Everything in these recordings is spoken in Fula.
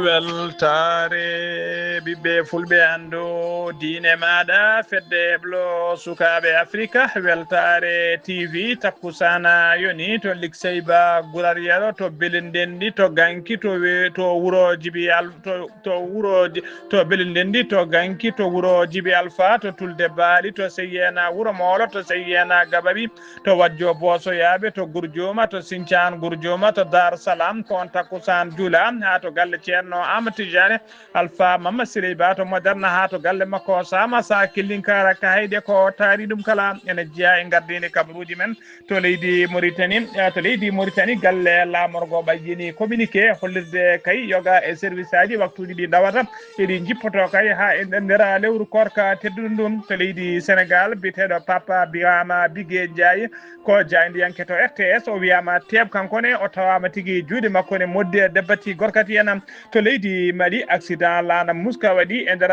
weltare ɓiɓɓe fulɓe andu diine maɗa fedde heblo sukaɓe africa weltare tv takkusana yoni to likseyba gurariyaro to belindendi to ganki to wuro jibi to wuroji to belindendi to ganki to wuro jibi alpha to tulde baali to seyyena wuro molo to seyyena gabaɓi to wajjo bosoyaɓe to gurjoma to sincan gurjoma to dar salam ko on takkusan juula ha to galle ceerno amatijane alpha mamma sirey ba to moderna ha to galle makko sama sa killinkara ka hayde ko taari ɗum kala ene jeeya e gardini kabaruji men to leydi Mauritanie galle lamorgo ɓayyini communiqué hollirde kay yoga e service aji waktuji ɗi dawata eɗi jippoto kay ha e nder lewru korka tedduɗum ɗum to leydi Sénégal biteɗo papa biyama Bigué Ndiaye ko jayndiyanke to RTS o wiyama teeb kankone o tawama tigui juuɗe makko ne moddi e debbati gorkati en to leydi Mali accident lana muska waɗi e nder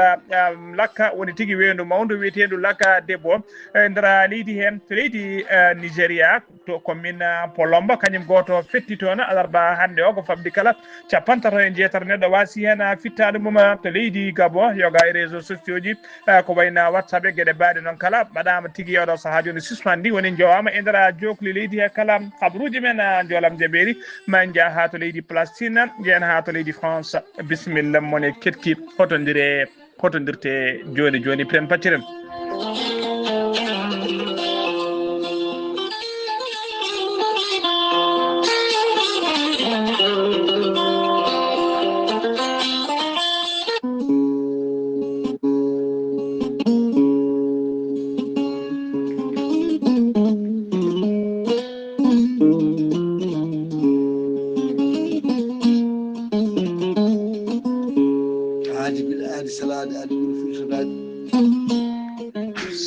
lakka woni tigui weyndu mawdu wiyetedu lakka debbo e nder leydi hen to leydi Nigéria to commune Polombo kañum goto fetti toon alarba hande o ko famɗi kala 57 neɗɗo wasi hen fittade mum to leydi Gabon yoga e réseaux sociaux ji ko wayna WhatsApp e gueɗe baɗe noon kala mbaɗama tigui oɗo saaha joni suspandi woni jowama e nder jokli leydi he kala kabaruji men jolam jaɓeri ma jaa ha to leydi Palestine jeen ha to leydi France bisimilla mone ketti hotodirte joni pren pacciren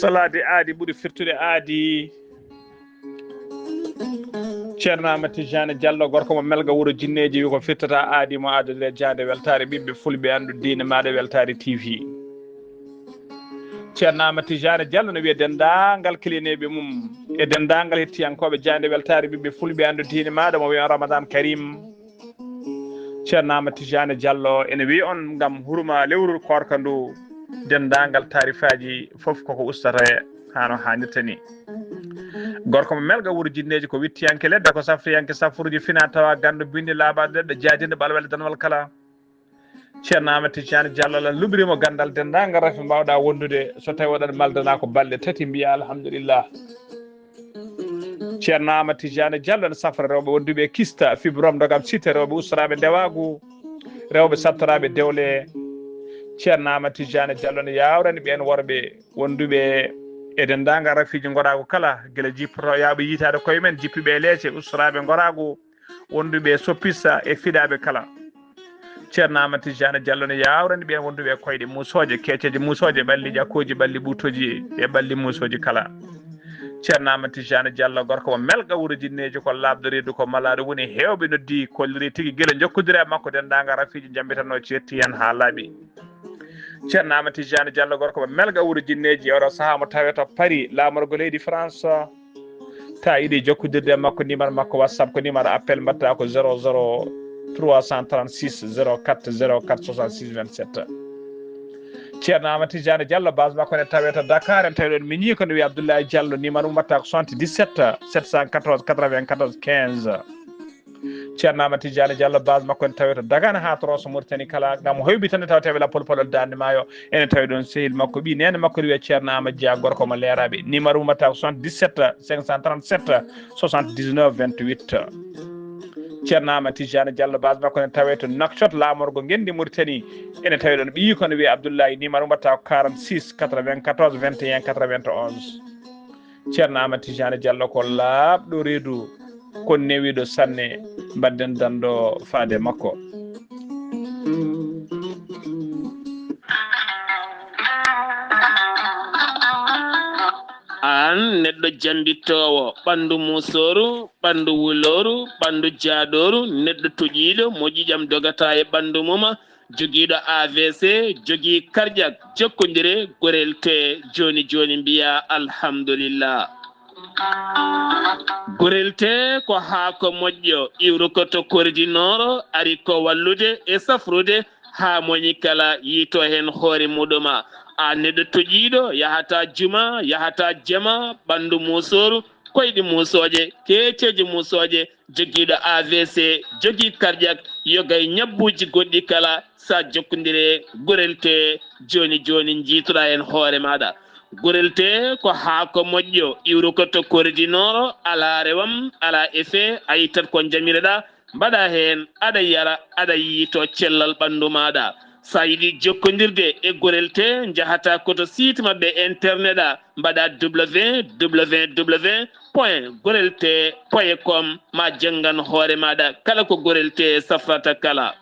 salade aadi ɓuuri firtude aadi ceerno Amati Jane Diallo gorko mo melga wuuro jinneji wi ko firtata aadi mo addude jande weltare ɓiɓɓe fulɓe andu diine maɗa weltare TV ceerno Amati Jane Diallo no wiya dendagal kilineɓe mum e dendagal hettiyankoɓe jande weltare ɓiɓɓe fulɓe andu diine maɗa mo wiya Ramadan Karim ceerno Amati Jane Diallo ene wi on gam hurma lewru korka ndu dendagal tarifaji foof koko ustata hano hannirta ni gorko mo melga wuuro jinneji ko wittiyanke ledda ko safriyanke safuruji fina tawa gandu bindi laaɓade ledɗo jaadinde ɓalwelde danwal kala ceerno Amati Jane Diallo lan luɓirimo gandal dendagal rafi mbawɗa wondude so tawi waɗat maldana ko balɗe tati mbiya alhamdulillah ceerno Amati Jane Diallo ne safra rewɓe wonduɓe kista fibrom dogam cité rewɓe ustaraɓe ndewagu rewɓe sattoraɓe dewle ceerno Amati Jane Diallo ne yawrani ɓen worɓe wonduɓe e dendagal rafiji gorago kala guila jippoto yaaɓe yitade koye men jippiɓe leece ustaraɓe gorago wonduɓe soppissa e fiɗaɓe kala ceerno Amati Jane Diallo ne yawrani ɓen wonduɓe koyɗe musoje kecceje musoje ɓalli ƴakkoji ɓalli ɓutoji e ɓalli musoji kala ceerno Amati Jane Diallo gorko mo melga wuuro jinneji ko labɗo reedu ko malaɗo woni hewɓe noddi kolliri tigui guila jokkodiri e makko dendagal rafiji jambitanno cetti hen ha laaɓi ceerno Amati Jane Diallo gorko mo melga wuuro jinneji oɗo saaha mo tawe to Paris lamorgo leydi France ta yiiɗi jokkodirde makko numéro makko WhatsApp ko numéro appel mbatta ko 00 336 04 04 66 27 ceerno Amati Jane Diallo base makko ne tawe to Dakar en tawi ɗon mini ko no wiya Abdoulaye Diallo numéro mum mbatta ko 77 714 94 15 ceerno Amati Jane Diallo base makko ne tawi to Dagana ha to Rosso Mauritanie kala gam hoyɓi tan ne tawa tawi la polpolol dande maayo ene tawi ɗon sehil makko ɓi nene makko ne wiya ceerno Amadou Dia gorko mo leeraɓe numéro mum mbatta ko 77 537 79 28 ceerno Amati Jane Diallo base makko ne tawe to Nouakchott lamorgo Guendi Mauritanie ene tawi ɗon ɓi kono wiya Abdoulaye numéro mbatta ko 46 94 21 91 ceerno Amati Jane Diallo ko laaɓɗo reedu ko newiɗo sanne mbadden danɗo faade makko an neɗɗo jambittowo ɓandu musoru ɓandu wuloru ɓandu jaadoru neɗɗo toƴiɗo mo ƴiƴam dogata e ɓandu muma jogiiɗo AVC jogii cardiaque jokkodire gorel te joni joni mbiya alhamdulillah gorel te ko haako moƴƴo iwru ko to koridinoro ari ko wallude e safrude ha moñi kala yiito hen hoore muɗuma a neɗɗo toƴiɗo yahata juma yahata jama ɓandu musoru koyɗi musoje keeceji musoje jogiiɗo AVC jogii cardiaque yogay ñabbuji goɗɗi kala sa jokkodire gorel te joni joni jiitoɗa hen hoore maɗa gorel te ko haako moƴƴo iwru ko to koridinoro ala rewam ala effet a yittat ko jamireɗa mbaɗa hen aɗa yara aɗa yiito cellal ɓandu maɗa sa yiɗi jokkodirde e gorel te jahata koto site mabɓe internet a mbaɗa www.gorelte.com ma janggan hoore maɗa kala ko gorel te safrata kala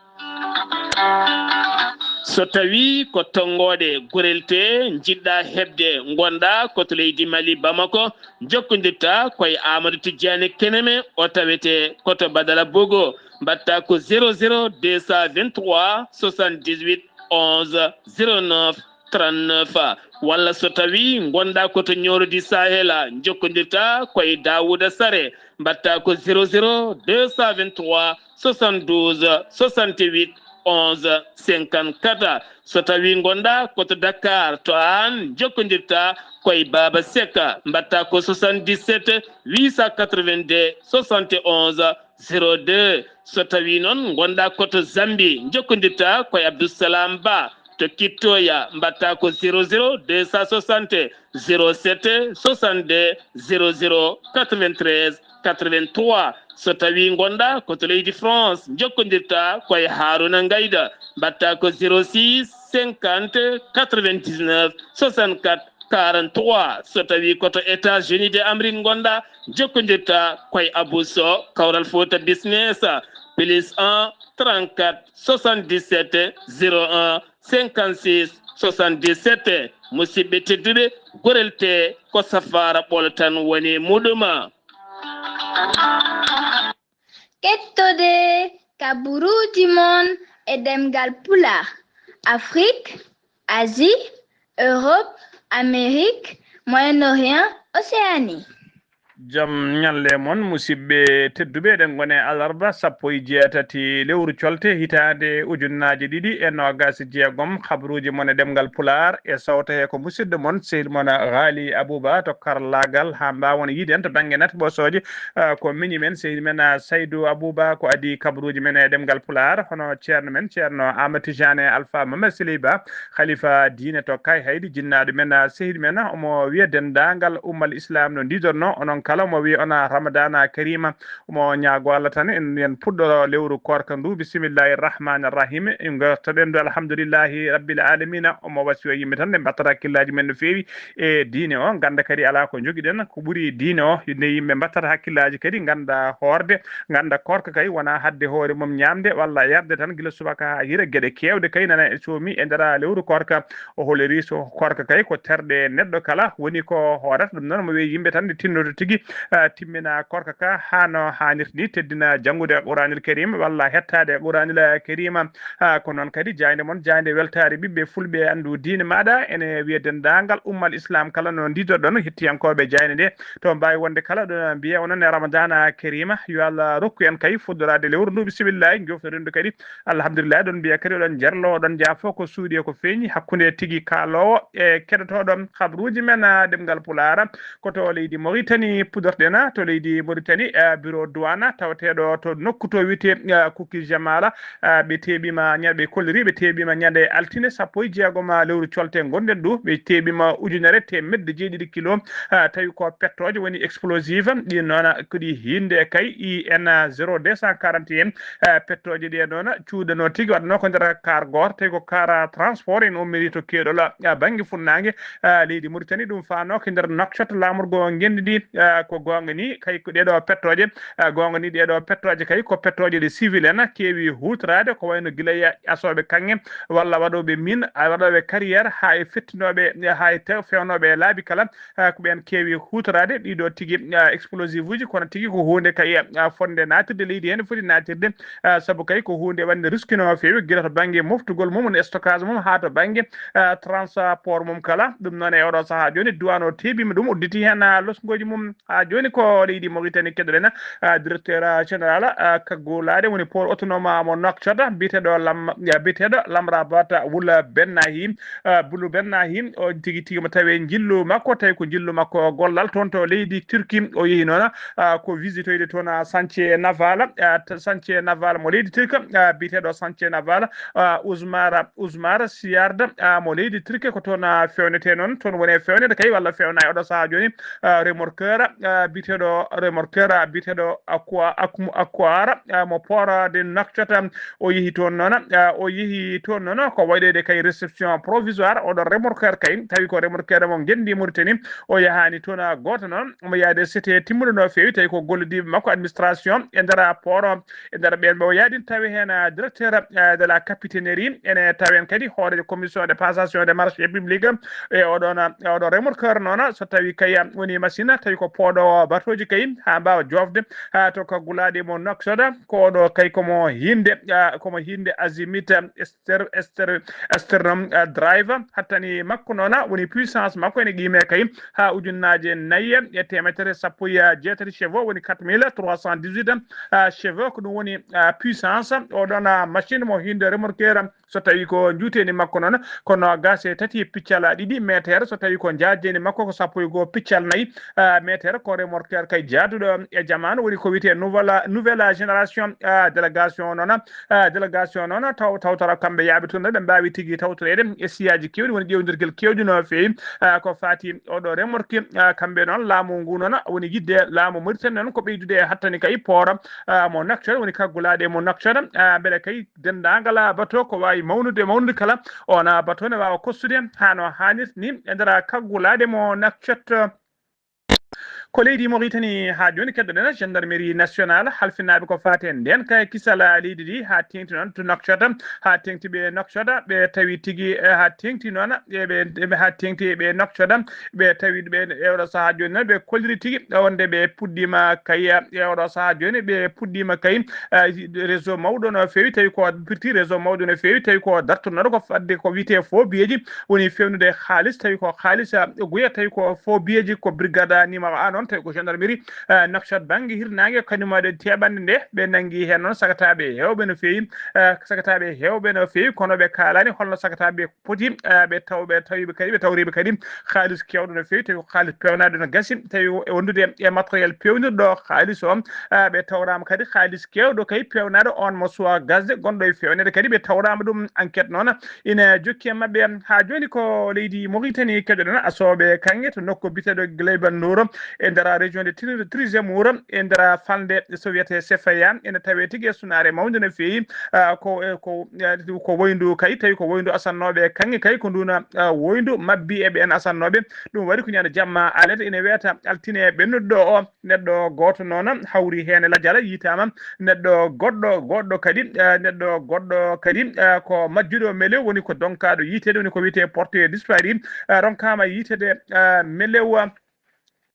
so tawi ko tongode gorel te jiɗɗa hebde gonɗa koto leydi Mali Bamako jokkodirta koye Amadou Tidiane Keneme o tawete koto Badala Bogo mbatta ko 00 223 78 11 09 39 walla so tawi gonɗa koto ñorodi Sahela jokkodirta koye Dawouda Sare mbatta ko 00 223 72 68 11 54 so tawi gonɗa koto Dakar to an jokkodirta koye Baba Seka mbatta ko 77 882 71 02 so tawi noon gonɗa koto Zambi jokkodirta koye Abdoussalam Ba to Kittoya mbatta ko 00 260 07 62 00 93 83 so tawi gonɗa koto leydi France jokkodirta koye Haruna Ngayda mbatta ko 06 50 99 64 43 so tawi koto États-Unis d'Amérique gonɗa jokkodirta koye Abousso Kawral Fouta Business plus 1 34 77 01 56 77 musidɓe tedduɓe gorel te ko safara ɓol tan woni muɗuma kettode kaburuji mon e demgal pulaar Afrique, Asie, Europe, Amérique, Moyen-Orient, Océanie. jam ñalle mon musidɓe tedduɓe eɗen gone alarba 17 lewru colte hitande ujunnaje ɗiɗi e nogas jeegom habruji mon e ɗemgal pular e sawta he ko musidɗo mon sehil mon Ghali Abouba to karlagal ha mbawon yiide en to banggue nat ɓosoje ko miñi men sehil men Saydou Abouba ko adi kabruji men e ɗemgal pular hono ceerno men ceerno Amadou Tidiane Alpha Mamadou Siliba khalifa diine to kay haydi jinnaɗo men sehil men omo wiya dendagal ummal islam no didorno onon kala mo wi ona ramadana karima mo ñaago Allah tan en puɗɗo lewru korka ndu bismillahir rahmanir rahim gartoɗen do alhamdulillahi rabbil alamin omo wasi o yimɓe tan ɓe mbattata hakkillaji men no feewi e diine o ganda kadi ala ko joguiɗen ko ɓuuri diine o nde yimɓe mbattata hakkillaji kadi ganda horde ganda korka kay wona hadde hoore mum ñamde walla yarde tan guila subaka ha hira gueɗe kewde kay nana e soomi e nder lewru korka o holeri so korka kay ko terɗe neɗɗo kala woni ko horata ɗum noon mo wi yimɓe tan nde tinnoto tigui timmina korka ka hano hanirta ni teddina janggude Qur'anul Karim walla hettade Qur'anul Karima ko noon kadi jayde mon jayde weltare ɓiɓɓe fulɓe andu diine maɗa ene wiya dendagal ummal islam kala no ndidoɗon hettiyankoɓe jayde nde to mbawi wonde kala ɗo mbiya onon e ramadana karima yo Allah rokku en kay fuddorade lewru ndu bisimillahi joftoɗen kadi alhamdulillah ɗon mbiya kadi oɗon jarlo oɗon jaafo ko suuɗi ko feeñi hakkude tigui kalowo e keɗotoɗo habruji men ɗemgal pulara koto leydi Mauritanie pudorɗena to leydi Mauritanie bureau douane tawateɗo to nokku to wiyete Kukki Jamala ɓe teɓima ɓe kolliri ɓe teɓima ñande altine 16 lewru colte gonɗen ɗo ɓe teɓima ujunere temedde jeeɗiɗi kilo tawi ko pettoje woni explosive ɗi noon koɗi hinde kay IN 0241 pettoje ɗe noon cuuɗano tigui waɗano ko nder kar goto tawi ko kar transport en ummiri to keɗol banggue funnague leydi Mauritanie ɗum fano ko nder Nouakchott lamorgo gendidi ko gonga ni kay ko dedo pettoje gonga ni dedo pettoje kay ko pettoje de civil en kewi hutrade ko wayno gilaya asobe kangen walla wadobe min wadobe carrière hay fettinobe hay tew fewnobe laabi kala ko ben kewi hutrade dido tigi explosive uji kono tigi ko hunde kay fonde natirde leydi hen foti natirde sabu kay ko hunde wande riskino fewi gila to bangi moftugol mum stockage mum ha to bangi transport mum kala dum non e odo saha joni duwano tebima dum udditi hen losgoji mum ha joni ko leydi Mauritanie keddolen directeur général kagolade woni port autonome mo Nouakchott bitedo lamra bata wula bennahim bulu bennahim o tigi tigi mo tawe jillu makko tawi ko jillu makko gollal ton to leydi Turki o yehi nona ko visitoyde toon chantier naval mo leydi Turki bitedo chantier naval Ousmara Siarda mo leydi Turki ko toon fewnete non toon woni fewnede kay walla fewna odo saha joni remorqueur bitedo aquara mo pora de Nouakchott o yehi toon non ko waydede kay réception provisoire odo remorqueur kay tawi ko remorqueur mo gendi Mauritanie o yahani toon goto non mo yaade c'était timmudo no fewi tawi ko gollodiɓe makko administration e nder port e nder ɓen ɓe o yaadin tawi hen directeur de la capitainerie ene tawen kadi hoore commission de passation de marché public e oɗon remorqueur noon so tawi kay woni machine tawi ko pooɗo batoji kay ha mbawa jofde to ko gulaɗe mo Nouakchott ko oɗo kay komo hinde azimut sternum drive hattani makko noon woni puissance makko ene qime kay ha ujunnaje 4 e temetere sappo e jeetati chevaux woni 4318 chevaux ko ɗum woni puissance oɗon machine mo hinde remorqueur so tawi ko juuteni makko noon kono gase tati piccal ɗiɗi métre so tawi ko jaajeni makko ko sappo e goho piccal 4 métre ko remorqueur kay jaaduɗo e jamanu woni ko wiyete nouvelle génération délégation noon tawtora kamɓe yaaɓe toon ɓe mbawi tigui tawtorede e siyaji kewɗi woni ƴewdirguel kewɗi no fewi ko fati oɗo remorque kamɓe noon laamu ngu noon woni yidde laamu Mauritanie noon ko ɓeydude hattani kay port mo Nouakchott woni kaggulaɗe mo Nouakchott beele kay dendagal bateau ko wawi mawnude kala ona bateau ne wawa kostude hano hannirta ni e nder kaggulaɗe mo Nouakchott ko leydi Mauritanie ha joni keddoɗen gendarmerie nationale halfinaɓe ko fate nden kay kisala leydi ɗi ha tengti noon to Nouakchott ha tengti ɓe Nouakchott ɓe tawi tigui ha tengti noon ha tengti ɓe Nouakchott ɓe tawi ɓe e oɗo saaha joni noon ɓe kolliri tigui wonde ɓe puɗɗima kay e oɗo saaha joni ɓe puɗɗima kay réseau mawɗo no fewi tawi ko pirti réseau mawɗo no fewi tawi ko dartonoɗo ko fadde ko wiyete faux billeji woni fewnude halis tawi ko halis guya tawi ko faux billeji ko brigade numéro 1 noon tawi ko gendarmerie Nouakchott banggue hirnangue kañumaɗe teɓande nde ɓe nangui hen noon sagataɓe hewɓe no fewi kono ɓe kalani holno sagataɓe poti ɓe tawiɓe kadi ɓe tawriɓe kadi halis kewɗo no fewi tawi ko halis pewnade no gasi tawi wondude e matériel pewnirɗo halis o ɓe tawrama kadi halis kewɗo kay pewnade on mo suwa gasde gonɗo e fewnede kadi ɓe tawrama ɗum enquête noon ina jokki e mabɓe ha joni ko leydi Mauritanie keɗoɗen asoɓe kanŋe to nokku biteɗo Gueleyban Nour e nder région de Trizémour e nder falde soviété Cefaya ene tawe tigui e sunare mawde no fewi ko woyndu kay tawi ko woyndu asannoɓe kanŋe kay ko nduna woyndu mabbi e ɓen asannoɓe ɗum waɗi ko ñande jamma alede ene wiyata altine ɓennuɗo o neɗɗo goto noon hawri hen e ladial yitama neɗɗo goɗɗo kadi ko majjuɗo melew woni ko donkaɗo yitede woni ko wiyete porté disparu ronkama yitede melew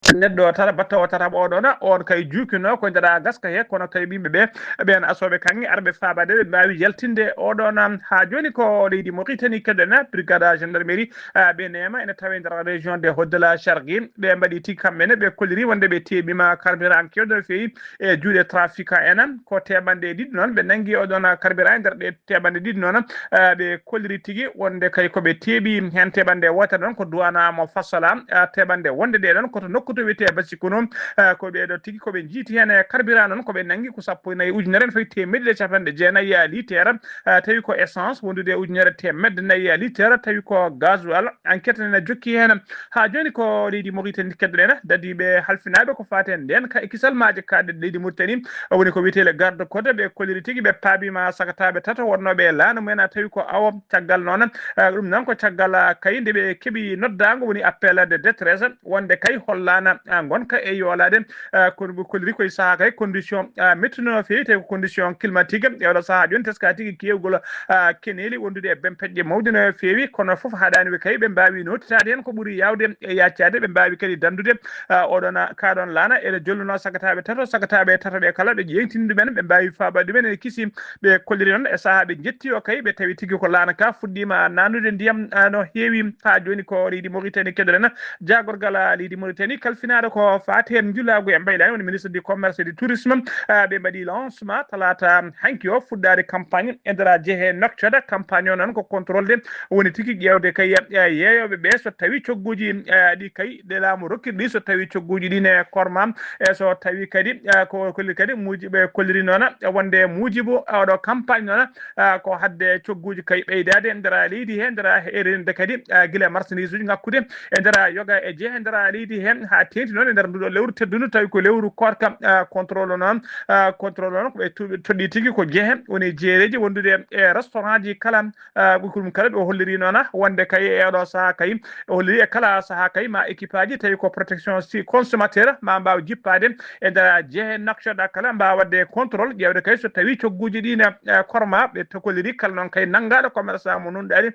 neɗɗo tata batta o tata oɗon on kay juukino ko nder gaska he kono kay ɓimɓeɓe ɓen asoɓe kanŋe arɓe fabade ɓe mbawi yaltinde oɗon ha joni ko leydi Mauritanie keɗen brigade gendarmerie ɓe nema ene tawe nder région de Hoddala Chargui ɓe mbaɗi tigui kamɓene ɓe kolliri wonde ɓe teɓima carburant kewɗo no fewi e juuɗe trafiquant en ko teɓande ɗiɗi noon ɓe nangui oɗon carburant nder ɗe teɓande ɗiɗi noon ɓe kolliri tigui wonde kay koɓe teeɓi hen teɓande wotere noon ko duwana mo Fassala teɓande wonde ɗe ɗon koto nokku to wiyete Basikono ko ɓeɗo tigui koɓe jiiti hen e carburant noon koɓe nangui ko 1.4 fayi temedde capanɗe jeenayyi a litere tawi ko essence wondude ujunere temedde nayyi a litere tawi ko gasoil enquête ne jokki hen ha joni ko leydi Mauritanie keddoɗen dadiɓe halfinaɓe ko faten nden ka kisal maje kadde leydi Mauritanie woni ko wiyete le garde côte ɓe kolliri tigui ɓe paabima sagataɓe tata wonnoɓe laana mumen tawi ko awa caggal noon ɗum noon ko caggal kay nde ɓe keeɓi noddago woni appel de détresse wonde kay hollano sana gonka e yolade ko koliri koy saha kay condition mettuno fewi tawi ko condition climatique e oɗo saha joni teska tigi kewgol keneli wondude e bempejje mawde no fewi kono foof haɗani ɓe kay ɓe mbawi notitade hen ko ɓuuri yawde e yaccade ɓe mbawi kadi dandude oɗon kaɗon laana ene jolluno sagataɓe tato ɓe kala ɓe ƴeŋtini ɗumen ɓe mbawi fabade ɗumen ene kiisi ɓe kolliri noon e saaha ɓe jetti o kay ɓe tawi tigui ko laana ka fuɗɗima nanude ndiyam no heewi ha joni ko leydi Mauritanie keɗoɗen jagorgal leydi Mauritanie kalfinade ko fati hen julago e mbaylani woni ministre du commerce et du tourisme ɓe mbaɗi lancement talata hanki o fuɗɗade campagne e nder jeehe noctade campagne o noon ko contrôle de woni tigui ƴewde kay yeeyoɓe ɓe so tawi cogguji ɗi kay de laamu rokkiri ɗi so tawi cogguji ɗi ne korma e so tawi kadi ko kolli kadi mujiɓe kolliri noon wonde mujibu oɗo campagne noon ko hadde cogguji kay ɓeydade nder leydi he nder erinde kadi guila marchandise uji ngakkude e nder yoga e jeehe nder leydi hen ha tenti noon e nder nduɗo lewru teddudu tawi ko lewru korka contrôle noon koɓe toɗɗi tigui ko jeehe woni jeereji wondude e restaurant ji kala ɗum kala ɓe holliri noon wonde kay e oɗo saaha kay holliri e kala saaha kay ma équipe aji tawi ko protection si consommateur ma mbawa jippade e nder jeehe naccoɗa kala mbawa wadde contrôle ƴewde kay so tawi cogguji ɗi ne korma ɓe tokolliri kala noon kay nanggaɗo commerçant mo nunɗani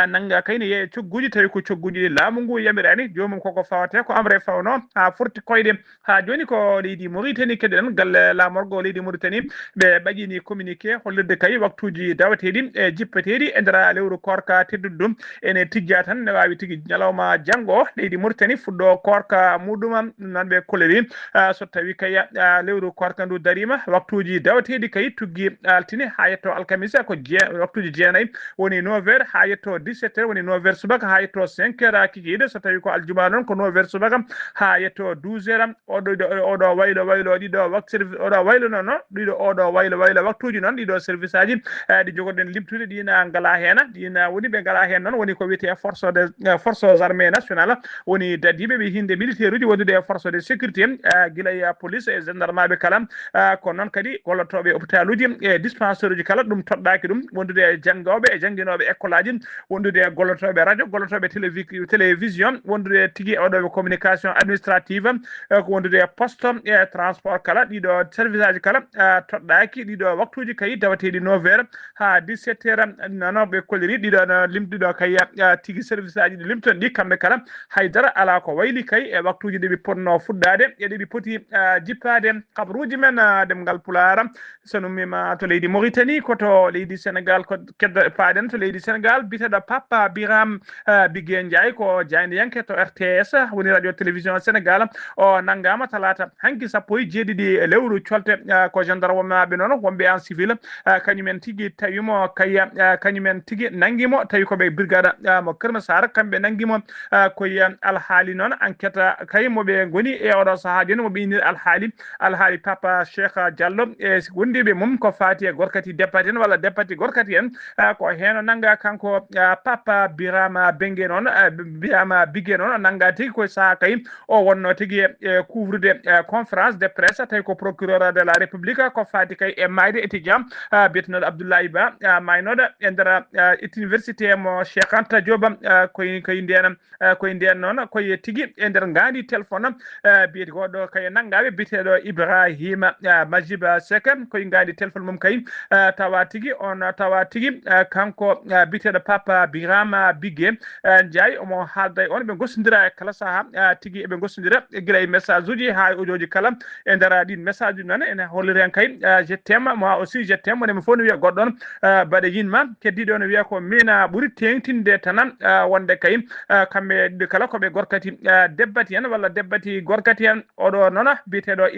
nangga kay ne yeeye cogguji tawi ko cogguji ɗi laamu ngu yamirani jomum koko fawate ko amre fawno ha forti koyɗe ha joni ko leydi Mauritanie keɗen galle lamorgo leydi Mauritanie ɓe ɓaƴini communiqué hollirde kay waktuji dawateɗi e jippeteɗi e nder lewru korka teddude ɗum ene tijja tan ne wawi tigui ñalawma janggo leydi Mauritanie fuɗɗo korka muɗum nanɓe kolliri so tawi kay lewru korka ndu darima waktuji dawateɗi kay tugui altine ha yetto alkamisa ko waktuji jeenayyi woni 9h ha yetto 17h woni 9h subaka ha yetto 5h kikiɗe so tawi ko aljuma noon ko 9h subaka ha yetto 12h oɗo waylo ɗiɗo oɗo waylo noon ɗiɗo oɗo waylo waktuji noon ɗiɗo service aji ɗi jogoɗen limtude ɗina ngala hen ɗina woni ɓe ngala hen noon woni ko wiyete force armée nationale woni dadiɓe ɓe hinde militaire uji wondude e force de sécurité guila e police e gendarme ɓe kala ko noon kadi gollotoɓe hôpital uji e dispensaire uji kala ɗum toɗɗaki ɗum wondude e janggoɓe e jangguinoɓe école aji wondude e gollotoɓe radio gollotoɓe télévision wondude tigui oɗoɓe communication administrative ko wondude e poste e transport kala ɗiɗo service aji kala toɗɗaki ɗiɗo waktuji kay dawateɗi 9h ha 17h nono ɓe kolliri ɗiɗo no limɗiɗo kay tigui service aji ɗi limton ɗi kamɓe kala haydara ala ko wayli kay e waktuji ɗeɓe ponno fuɗɗade e ɗeɓe poti jippade kabaruji men demgal Pulaar so nummima to leydi Mauritanie koto leydi Sénégal ko keddo paaden to leydi Sénégal biteɗo Papa Biram Bigué Ndiaye ko jaydiyanke to RTS woni radio télévision Sénégal o nanggama talata hanki 17 lewru colte ko gendarme maɓe noon wonɓe en civil kañumen tigui tawimo kay kañumen tigui nanguimo tawi koɓe brigade mo Keur Massar kamɓe nanguimo koye alhaali noon enquête kay moɓe goni e oɗo saaha joni moɓe inir alhaali Papa Cheikh Diallo e wondiɓe mum ko fati e gorkati départi en walla départi gorkati en ko heno nangga kanko Papa Birama Bengue noon Birama Bigué noon nangga tigui koye saaha kay o wonno tigui e couvrude conférence de presse tawi ko procureur de la république ko fati kay e mayde étudiant biyetenoɗo Abdoulaye Ba maynoɗo e nder université mo Cheikh Anta Diop koye nden noon koye tigui e nder gandi téléphone biyete goɗɗo kay nanggaɓe biteɗo Ibrahima Majiba Seck koye gandi téléphone mum kay tawa tigui kanko biteɗo Papa Birama Bigué Ndiaye omo haalda e on ɓe gostodira e kala saaha tigui eɓe gostodira guila e message uji ha audio ji kala e nder ɗin message uji noon ene holliri hen kay je t'aime moi aussi je t'aime wonemi fof no wiya goɗɗon baɗe yinma keddiɗo ne wiya ko mina ɓuuri tengtinde tanan wonde kay kamɓe ɗiɗo kala koɓe gorkati debbati en walla debbati gorkati en oɗo noon biteɗo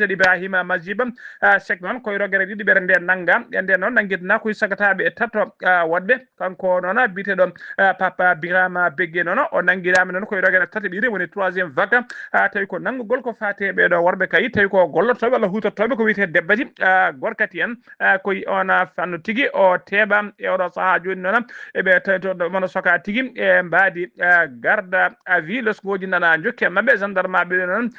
Ibrahima Majiba Seck noon koye rogere ɗiɗi ɓere nde nangga e nden noon nanguidana koye sagataɓe e tatto wadde kanko noon biteɗo Papa Birama Bigué noon o nanguirama noon koye rogere tati ɓiire woni 3e vague tawi ko nanggugol ko fate ɓeɗo worɓe kay tawi ko gollotoɓe walla hutortoɓe ko wiyete debbati gorkati en koye on fannu tigui o teeɓa e oɗo saaha joni noon eɓe tawito mono soka tigui e mbadi garde à vue lesgoji nana jokki e mabɓe gendarme ɓe noon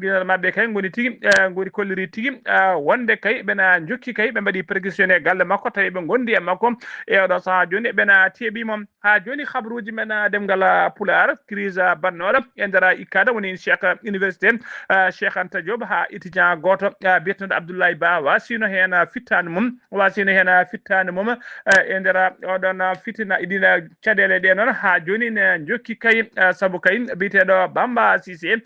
gendarme kay goni tigui goni kolliri tigui wonde kay ɓena jokki kay ɓe mbaɗi perquisitionné galle makko tawi ɓe gondi e makko e oɗo saaha joni ɓena teeɓimo ha joni habaruji men demgal Pulaar crise bannoɗo e nder ICAD ada woni cheikh université Cheikh Anta Diop ha étudiant goto biyeteɗo Abdoulaye Ba wasino hen fittani mum e nder oɗon fitina idina caɗele ɗe noon ha joni ne jokki kay saabu kay biyeteɗo Bamba Cissé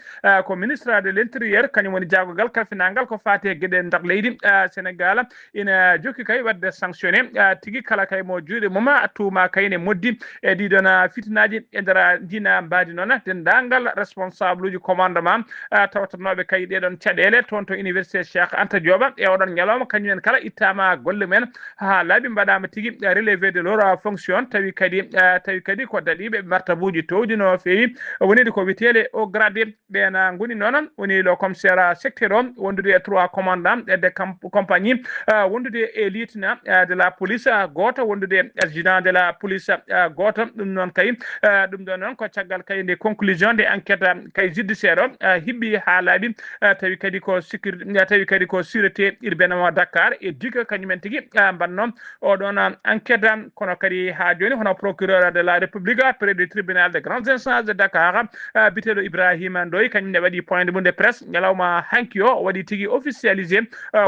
ko ministre de l'intérieur kañum woni jagogal kalfinagal ko fate gueɗe nder leydi Sénégal ina jokki kay wadde sanctionné tigui kala kay mo juuɗe mum tuma kay ne moddi e ɗiɗon fitinaji e nder dina mbadi noon dendagal responsable uji commandement tawtanoɓe kay ɗeɗon caɗele toon to université Cheikh Anta Diop e oɗon ñalawma kañumen kala ittama golle men ha laaɓi mbaɗama tigui relevé de leur fonction tawi kadi ko daɗiɓe martabuji towɗi no fewi wonide ko witele au grade ɓena goni noon woni le commissaire secteur o wondude e 3 commandant de compagnie wondude e lieutenant de la police goto wondude adjudant de la police goto ɗum noon kay ɗum ɗon noon ko caggal kay nde conclusion de enquête kay judiciaire o hibbi ha laaɓi tawi kadi ko sécurité tawi kadi ko sûreté urbaine mo Dakar e diga kañumen tigui mbanno oɗon enquête kono kadi ha joni hono procureur de la république près du tribunal de grandes instances de Dakar biteɗo Ibrahima Ndoye kañum ne waɗi point de mum de presse ñalawma hanki o waɗi tigui officialisé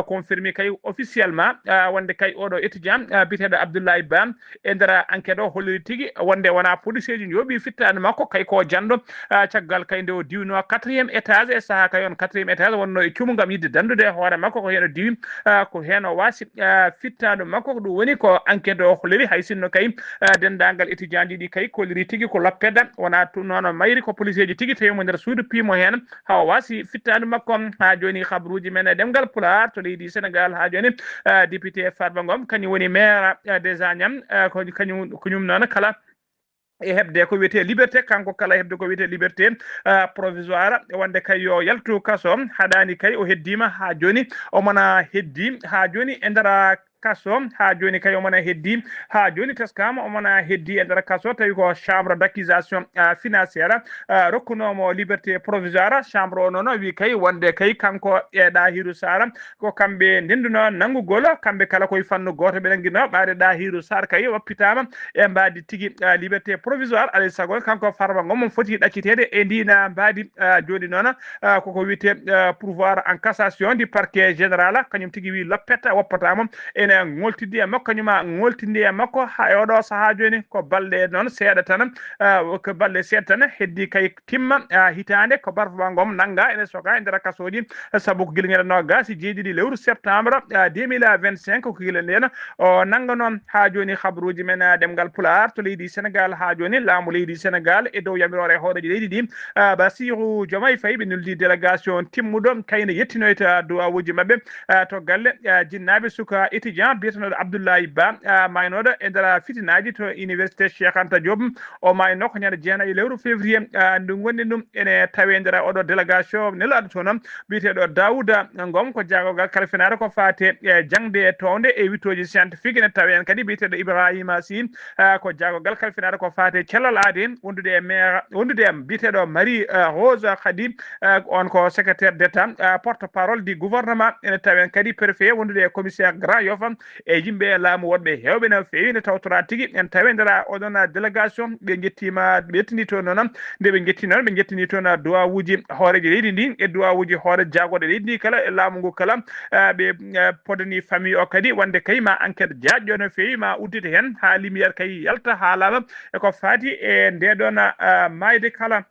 confirmé kay officiellement wonde kay oɗo étudiant biteɗo Abdoulaye Ba e nder enquête o holliri tigui wonde wona policier ji jooɓi fittani makko kay ko jando caggal kay nde o diwno 4e étage e saaha kay on 4e étage wonno e cumu gam yidde dandude hoore makko ko hen o diwi ko hen o wasi fittano makko ɗum woni ko enquête o holliri hay sinno kay dendagal étudiant ji ɗi kay kolliri tigui ko loppeda wona tun noon mayri ko policier ji tigui tawi mo nder suudu piimo hen ha o wasi fittano makko ha joni habruji men e ɗemgal Pulaar to leydi Sénégal ha joni député Farba Ngom kañum woni maire des Agnam kañum noon kala e hebde ko wiyete liberté kanko kala hebde ko wiyete liberté provisoire wonde kay yo yaltu kaso haɗani kay o heddima ha joni omona heddi ha joni e nder kaso ha joni kay omona heddi ha joni teskama omona heddi e nder kaso tawi ko chambre d'accusation financière rokkunomo liberté provisoire chambre o noon wi kay wonde kay kanko e Dahirou Sarr ko kamɓe ndenduno nangugol kamɓe kala koye fannu goto ɓe guino ɓaade Dahirou Sarr kay wappitama e mbadi tigui liberté provisoire alay sago kanko Farba Ngom foti ɗaccitede e ndina mbadi joni noon koko wiyete pouvoir en cassation du parquet général kañum tigui wi loppetta woppatamo ene ngoltidi e makko kañuma ngoltidi e makko ha e oɗo saaha joni ko balɗe noon seeɗa tan ko balɗe seeɗa tan heddi kay timma hitande ko Farba Ngom nanga ene soka e nder kasoji saabu ko guila no gasi jeeɗiɗi lewru septembre 2025 ko guila nden o nanga noon ha joni habruji men ɗemgal Pulaar to leydi Sénégal ha joni laamu leydi Sénégal e dow yamirore hoɗoji leydi ɗi Bassirou Diomaye Faye ɓe noldi délégation timmuɗo kayne yettinoyta duwawuji mabɓe to galle jinnaɓe suka étudiant biyetenoɗo Abdoulaye Ba maynoɗo e nder fitinaji to université Cheikh Anta Diop o mayno ko ñande jeenayi lewru février ndu gonɗi ɗum ene tawe nder oɗo délégation nelaɗo to noon biyeteɗo Daouda Ngom ko jagogal kalfinare ko fate e jangde e towde e wittoji scientifique ene tawe en kadi biyeteɗo Ibrahima Sy ko jagogal kalfinare ko fate cellal aade wondude e maire wondude e biyeteɗo Marie Rose Khady on ko secrétaire d'état porte parole du gouvernement ene tawe en kadi préfet wondude e commissaire Grand Yoff e yimɓe laamu woɗɓe hewɓe no fewi ne tawtora tigui en tawi nder oɗon délégation ɓe jettima ɓe yettini toon noon nde ɓe jetti noon ɓe jettini toon duwawuji hooreji leydi ndi e duwawuji hoore jagoɗe leydi ndi kala e laamu ngu kala ɓe podani famille o kadi wonde kay ma enquête jaƴƴo no fewi ma uddite hen ha lumiére kay yalta ha laaɓa eko fati e ndeɗon mayde kala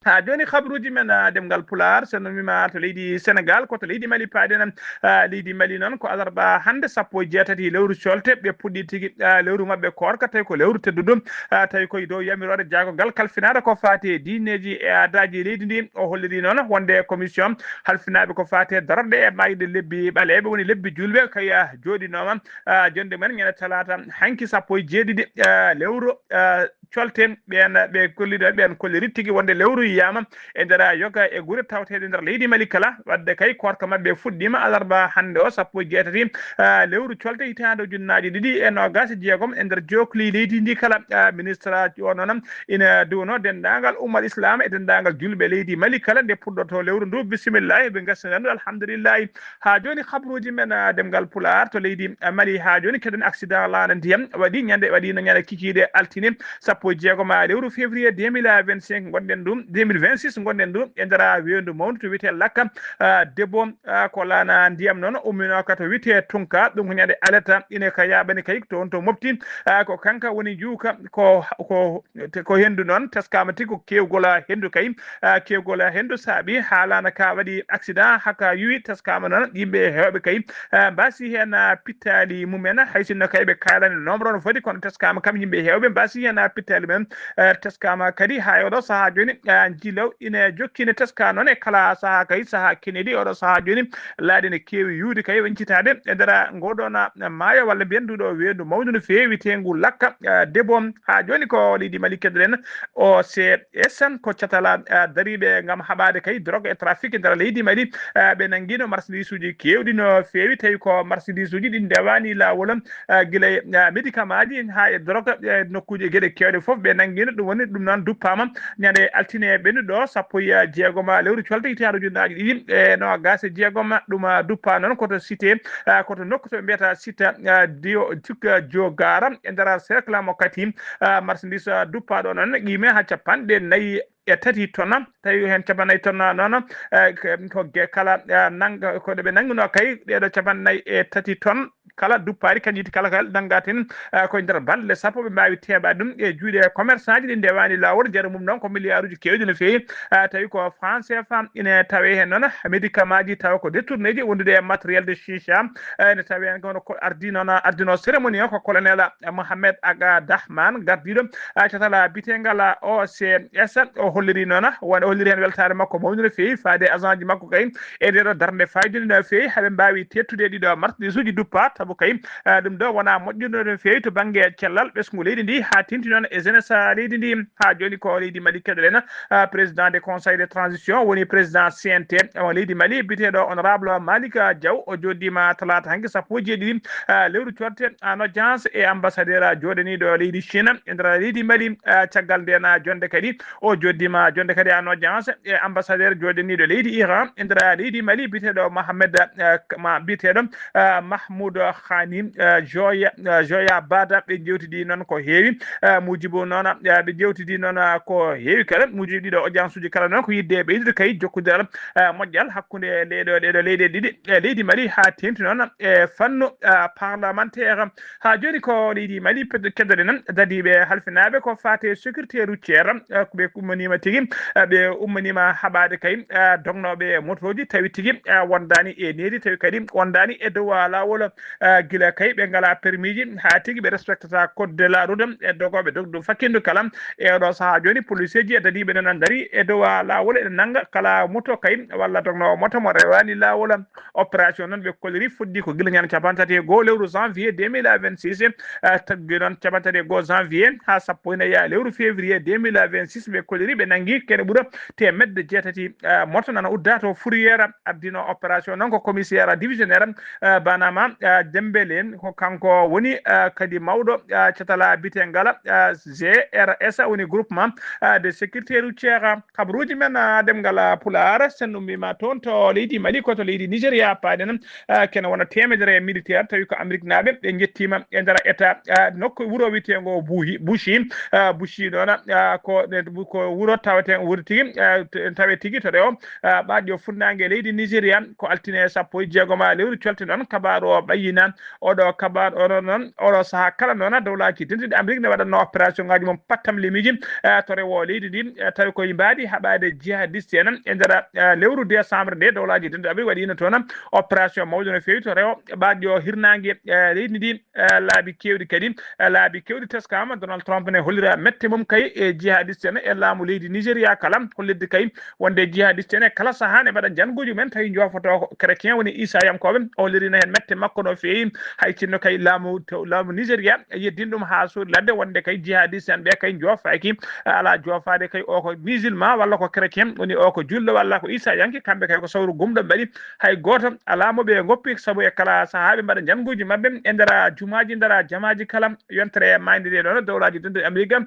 ha joni habruji men demgal Pulaar so nomima to leydi Sénégal ko to leydi Mali paaɗen leydi Mali noon ko alarba hande 17 lewru colte ɓe puɗɗi tigui lewru mabɓe korka tawi ko lewru tedduɗum tawi koye dow yamirore jagogal kalfinade ko fate dineji e aadaji leydi ndi o holliri noon wonde commission halfinaɓe ko fate darde e mayde lebbi ɓaleɓe woni lebbi julɓe kay joɗinoma jonde men ñande talata hanki 17 lewru colten ɓen ɓe kolliɗo ɓen kolliri tigui wonde lewru yiyama e nder yoga e guure tawteɗe nder leydi Mali kala wadde kay korka mabɓe fuɗɗima alarba hande o 17 lewru colte hitande ujunnaje ɗiɗi e nogas jeegom e nder jokli leydi ndi kala ministre o noon ina duwno dendagal ummal islam e dendagal julɓe leydi Mali kala nde puɗɗoto lewru ndu bisimillahi ɓe gassirandu alhamdulillahi ha joni habruji men demgal Pulaar to leydi Mali ha joni keɗen accident laaɗa ndiyam waɗino ñande kikiɗe altine 16 lewru février 2025 gonɗen ɗum 2026 gonden du e ndara wendu mawdu to wite lakka debbo ko lana ndiyam non ummino ka to wite tunka dum ko nyande aleta ine ka yabani kay to on to mofti ko kanka woni juuka ko hendu non taskama tiko kewgola hendu kay kewgola hendu saabi halana ka wadi accident haka yuwi taskama non yimbe hewbe kay basi hen pitali mumena haysinno kaybe kalani nombre no fodi kono taskama kam yimbe hewbe basi hen pitali men taskama kadi hayodo saha joni jilaw ine jokkine taska non e kala saha kay saha kinedi odo saha joni laade ne kewi yuudi kay wancitade e dara godona maya walla bendudo wendu mawdu no fewi tengu lakka debom ha joni ko lidi malikedren o se esan ko catala daribe ngam habade kay drogue e trafic dara leydi mali be nangino marchandise uji kewdi no fewi tawi ko marchandise uji din dewani lawol gile médicament ha e drogue nokkuje gede kewde fof be nangino dum woni dum non duppama nyande altine bendudo sappo ya jeegoma lewru colta itaru junaaji didi no gase jeegoma dum duppa non ko to cité ko to nokko to beta sita dio tukka jogara e dara cercle mo kati marchandise duppa do non gime ha capande nayi e tati tonna tawi hen capanay tonna non ko kala nanga ko be nanguno kay dedo capannay e tati ton kala duppari kanjiti kala kala dangaten ko ndar balle sappo be mbawi teba dum e juude commerçant ji ndewani lawol jare mum non ko milliards ji kewdi no fewi tawi ko France fam ine tawi hen non médicament ji taw ko détourné ji wondude matériel de chicha ne tawi en ko ardino cérémonie ko colonel Mohamed Aga Dahman gardido catala bitengala OCS o holliri non wona holliri hen weltare makko mawni no fewi faade agent ji makko kay e dedo darde fayde no fewi habe mbawi tettude dido marchandise uji duppa tabu kay dum do wona moddido no fewi to bangue cellal besgu leydi ndi ha tinti non e jeunesse leydi ndi ha joni ko leydi Mali kedelen président du conseil de transition woni président CNT o leydi Mali bitedo honorable Malika Diaw o joddima talata hanki sappo jeedi lewru corte en audience e ambassadeur jodani do leydi Chine endra leydi Mali caggal dena jonde kadi o joddima jonde kadi en audience e ambassadeur jodani do leydi Iran endra leydi Mali bitedo Mohamed bitedo Mahmoud Khani Joya Bada be jewtidi non ko heewi mujibo non be jewtidi non ko heewi kala mujidi do audience uji kala non ko yidde be yidde kay jokkudal modjal hakkunde leedo leyde didi leydi Mali ha tenti non e fanno parlementaire ha joni ko leydi Mali kedde non dadibe halfinabe ko fate sécurité routière ko be ummanima tigi be ummanima habade kay dognobe motoji tawi tigi wondani e nedi tawi kadi wondani e dow lawol gila kay be ngala permis ji ha tigi be respectata code de la route e dogobe dogdu fakkindu kalam e do sa joni police ji e dadibe nan dari e dow lawol e nanga kala moto kay walla dogno moto mo rewani lawol opération non be koliri fuddi ko gila nyana capantati go lewru janvier 2026 taggi non capantati go janvier ha sappo ina ya lewru février 2026 be koliri be nangi kene bura te medde jetati moto nana uddato fourrière ardino opération non ko commissaire divisionnaire banama Dembelen ko kanko woni kadi mawdo catala bitengala GRS woni groupement de sécurité routière kabruji men demgala pular sennumi ma ton to leydi Mali ko to leydi Nigeria paden ken wona temedere militaire tawi ko Amerique nabe be jettima e ndara état nokko wuro witengo bushi dona ko wuro tawten wurti tawe tigi to rew badio fundange leydi Nigeria ko altine sappo jeegoma lewru colti non kabaro bayina odo kabar odo non odo saha kala non dawlaji dindi Amerique ne wadanno opération ngaji mom pattam limiji to rewo leydi din tawi ko yimbadi habade jihadiste en e ndara lewru décembre de dawlaji dindi Amerique wadino toon opération mawdo no fewi to rewo badio hirnange leydi din laabi kewdi kadi laabi kewdi teskama Donald Trump ne hollira mette mum kay e jihadiste en e laamu leydi Nigeria kala hollirde kay wonde jihadiste en kala sahane bada jangoju men tawi jofoto chrétien woni Isa yamkobe o lirina hen mette makko no fewi hay cinno kay laamu Nigeria yeddin dum ha so ladde wonde kay jihadiste en be kay jofaki ala jofade kay o ko musulman walla ko chrétien woni o ko jullo walla ko Isa yanki kambe kay ko sawru gumdo bari hay goto ala mo be ngoppi sabu e kala sahabe bada jangoji mabbe e ndara jumaji ndara jamaji kala yontere mindide don dawlaji dende America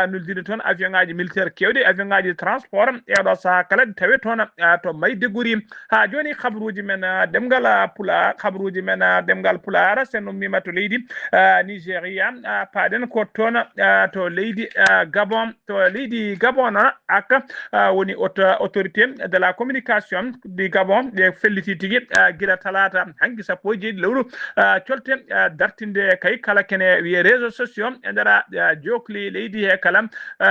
nuldide ton avion ngaji militaire kewde avion ngaji transport e do sa kala tawe ton to mayde guri ha joni khabruji men demgala pula khabruji men demgala demgal pulara sen ummima to leydi Nigeria paden ko tona to leydi Gabon ak woni autorité de la communication du Gabon de felliti tigi gira talata hanki sappo jeedi lewru colte dartinde kay kala kene wi réseaux sociaux e ndara jokli leydi he kala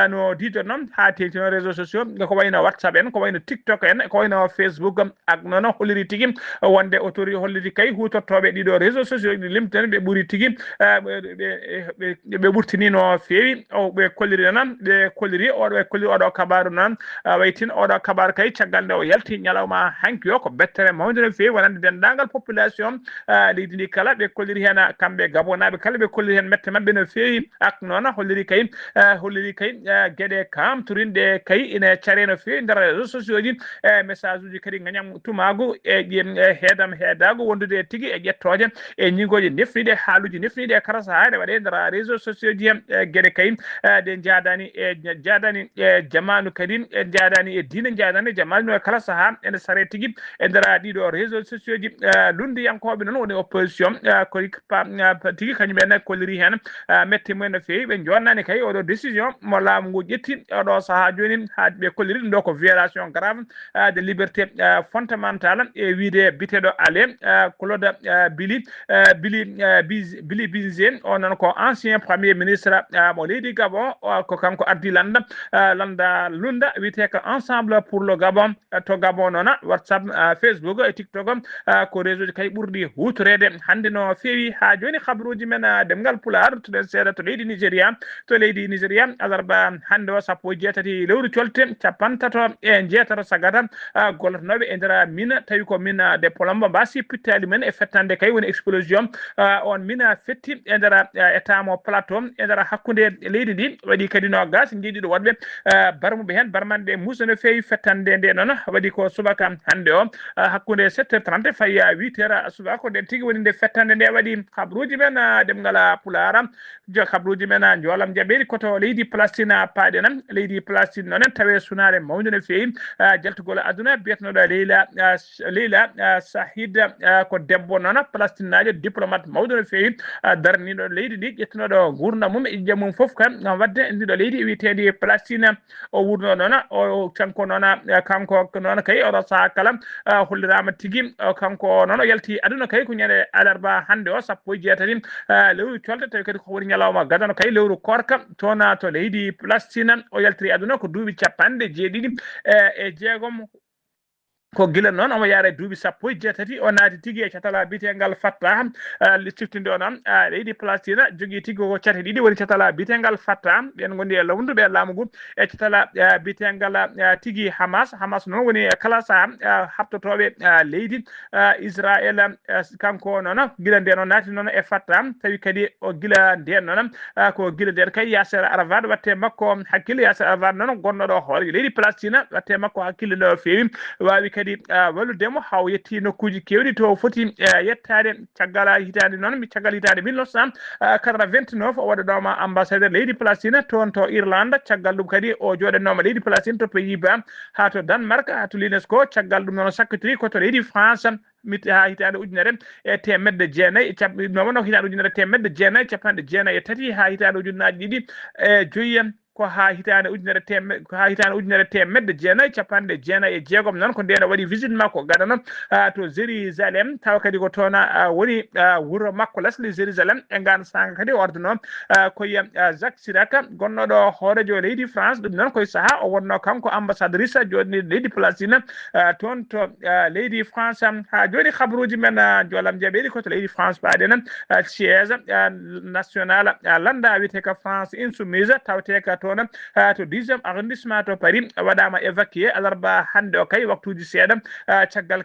no dito non ha teytino réseaux sociaux ko wayno WhatsApp en ko wayno TikTok en ko wayno Facebook ak nono holliri tigi wonde autorité holliri kay hutortoɓe ɗiɗo réseaux sociaux ɗi limten ɓe ɓuri tigi ɓe ɓurtini no feewi ɓe kolliri nan ɓe kolliri oɗo kabaru nan waytin oɗo kabaru kay caggal nde o yalti ñalawma hanki o ko bettere mawde no feewi wonande dendagal population leydi ndi kala ɓe kolliri hen kamɓe gabonaɓe kala ɓe kolliri hen mette mabɓe no feewi ak noon holliri kay gueɗe kamtorinde kay ina care no feewi nder réseaux sociaux ji message uji kadi gañam tumago e heedam heedago wondude tigi e ƴettoje e ñigoje nefniɗe haaluji nefniɗe e kala sahade waɗe nder réseaux sociaux ji hen gueɗe kay ɗe jadani e jamanu kadi e jadani e diine jadani jamanu e kala saaha ene sare tigi e nder ɗiɗo réseaux sociaux ji lundiyankoɓe noon woni opposition ko tigi kañumen kolliri hen metti mumen no feewi ɓe jonnani kay oɗo décision mo laamu ngu ƴetti oɗo saaha joni ha ɓe kolliri ɗum ɗo ko violation grave de liberté fondamentale e wiide biteɗo ale Claude Billy Bizé o noon ko ancien premier ministre mo leydi Gabon ko kanko ardi landa lunda wiyete ko ensemble pour le Gabon to Gabon noon WhatsApp Facebook e TikTok ko réseau ji kay ɓurɗi hutorede hande no feewi ha joni habaruji men demgal pular tuɗen seeɗa to leydi Nigéria alarba hande o sappo e jeetati lewru colte capantato e jeetato sagata gollotonoɓe e nder mina tawi ko mina de Polombo mbasi pittali men e fettande kay woni explosion on mina fetti e nder état mo plateau e nder hakkude leydi ndi waɗi kadi no gas jiiɗiɗo waɗɓe barmuɓe hen barmanɗe musa no feewi fettande nde noon waɗi ko subaka hande o hakkude 7h30 fayi 8h subaka nden tigui woni nde fettande nde waɗi habaruji men demgal pulara habaruji men jolam jaɓɓeri koto leydi Palestine paaɗe nan leydi Palestine noon tawe sunare mawde no feewi jaltugol aduna biyetenoɗo Leila Sahid ko debbo noon Palestine najo diplomate mawde no feewi darniɗo leydi ndi ƴettanoɗo gurdam mum e jeyamum foof kam gam wadde ndiɗo leydi wiyetedi Palestine o wurno noon o kanko noon kanko noon kay oɗo saaha kala hollirama tigui kanko noon o yalti aduna kay ko ñande alarba hande o sappo e jeetati lewru colte tawi kadi ko woni ñalawma gadano kay lewru korka toon to leydi Palestine o yaltiri aduna ko duuɓi capanɗe jeeɗiɗi e jeegom ko gila noon omo yaara duuɓi sappo e jeetati o naati tigui e catala bitengal Fatta ciftinde o noon leydi Palestine jogui tigui ko cate ɗiɗi woni catala bitengal Fatta ɓen gondi e lawnduɓe laamu ngu e catala bitengal tigui Hamas noon woni kala saaha habtotoɓe leydi Israël kanko noon gila nden o naati noon e Fatta tawi kadi o gila nden noon ko gila nden kay Yasser Arafat watte makko hakkille Yasser Arafat noon gonnoɗo hoore leydi Palestine watte makko hakkille no feewi wawi kadi walludemo haw yetti nokkuji kewɗi to foti yettade caggal hitande noon caggal hitande 1989 o waɗanoma ambassadeur leydi Palestine toon to Irlande caggal ɗum kadi o joɗannoma leydi Palestine to Pays-Bas ha to Danemark ha to l'UNESCO caggal ɗum noon sakkitiri koto leydi France ha hitande ujunere e temedde jeenayyi noon hitande ujunere temedde jeenayyi capanɗe jeenayyi e tati ha hitande ujunnaji ɗiɗi e joyyi ko ha hitande ujunere temedde jeenayyi capanɗe jeenayyi e jeegom noon ko nden waɗi visite makko gadano to Jérusalem tawa kadi ko toon woni wuuro makko lesle Jérusalem e ngan sanga kadi o ordino koye Jacques Chirac gonnoɗo hoorejo leydi France ɗum noon koye saaha o wonno kanko ambassadrice joɗni leydi Palestine toon to leydi France ha joni habaruji men jolam jaɓɓeɗi koto leydi France paaɗe nan siège national landa wiyete ko France insoumise tawte ka toon to 10e arrondissement to Paris waɗama évacué alarba hande o kay waktuji seeɗa caggal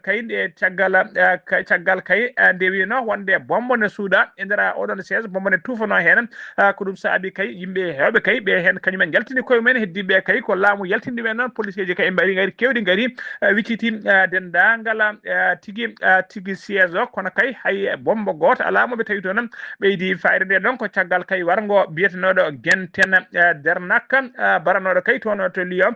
kay nde wino wonde bombo ne suuɗa e nder oɗon siège bombo ne tufano hen ko ɗum saabi kay yimɓe hewɓe kay ɓe hen kañumen jaltini koye mumen heddiɓe kay ko laamu yaltindi men noon policier ji kay mbari gari kewɗi gari wicciti dendagal tigui siège o kono kay hay bombo goto alamoɓe tawi to noon ɓeydi fayre nde ɗon ko caggal kay wargo biyetenoɗo Guenten Derna makka baranoɗo kay toon to Lyon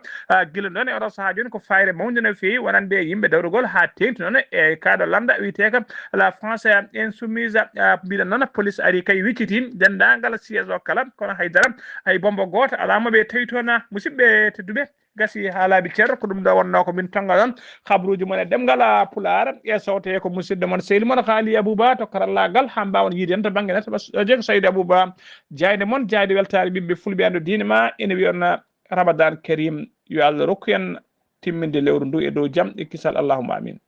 gila noon e oɗo saaha joni ko fayre mawde no fewi wonande yimɓe dawrugol ha tengti noon e kaɗo lamɗa wiyete kam la France insoumise mbiɗen noon police ari kay wicciti dendagal siège o kala kono haydara hay bombo goto alamoɓe tawi toon musidɓe tedduɓe gasi haalaɓe ceerno ko ɗum ɗo wonno ko min tonga ɗon habruji mon e ɗemgal pular e sawte ko musidɗo mon sehli mon haali Abouba to karallagal ha mbawon yiide en to banggue net jeego Saydou Abouba jayde mon jayde weltare ɓiɓɓe fulɓe ando diine ma ene wiyonna Ramadan Karim yo Allah rokku en timminde lewru ndu e dow jaam e kisal allahumma amin